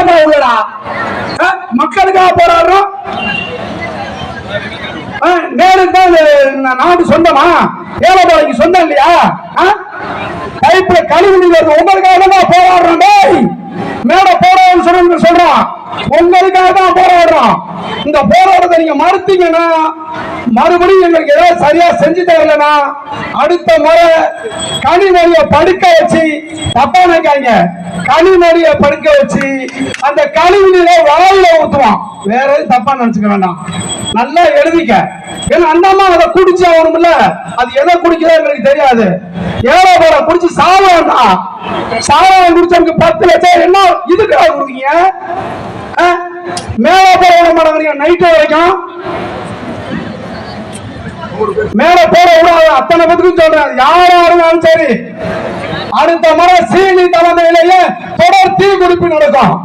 என்னப்பா உள்ளடா மக்களுக்காக போராடுறோம். நேருக்கு தான் நாடு சொந்தமா? ஏழைக்கு சொந்தம் இல்லையா? கைப்புல கழிவு வருது, உங்களுக்காக தான் போராடுறோம். மேல போராடுன்னு சொல்றோம், உங்களுக்காக தான் போராடுறோம். இந்த போராட்டத்தை நீங்க மறுத்தீங்கன்னா, மறுபடியும் எங்களுக்கு ஏதாவது சரியா செஞ்சு தரலன்னா அடுத்த முறை கனிமொழியை படுக்க வச்சு, தப்பா நினைக்காங்க, கனிமொழியை படுக்க வச்சு அந்த கழிவு நீரை வாயில ஊத்துவோம். வேற எதுவும் தப்பா நினைச்சுக்க வேண்டாம், நல்லா எழுதிக்க. ஏன்னா அந்த அம்மா அதை குடிச்சு ஆகணும்ல, அது எதை குடிக்கிறதா எங்களுக்கு தெரியாது. ஏழை போல குடிச்சு சாவண்டா, சாவம் குடிச்சவங்க 10 லட்சம் என்ன இதுக்கு கொடுக்கீங்க? மேல போட விட மாட்டேங்கிறீங்க, நைட்டு வரைக்கும் மேல போட விடாது. அத்தனை பேருக்கு சொல்றேன், யாரா இருந்தாலும் சரி, அடுத்த முறை சீனி தலைமையிலேயே தொடர் தீ குடிப்பு நடக்கும்.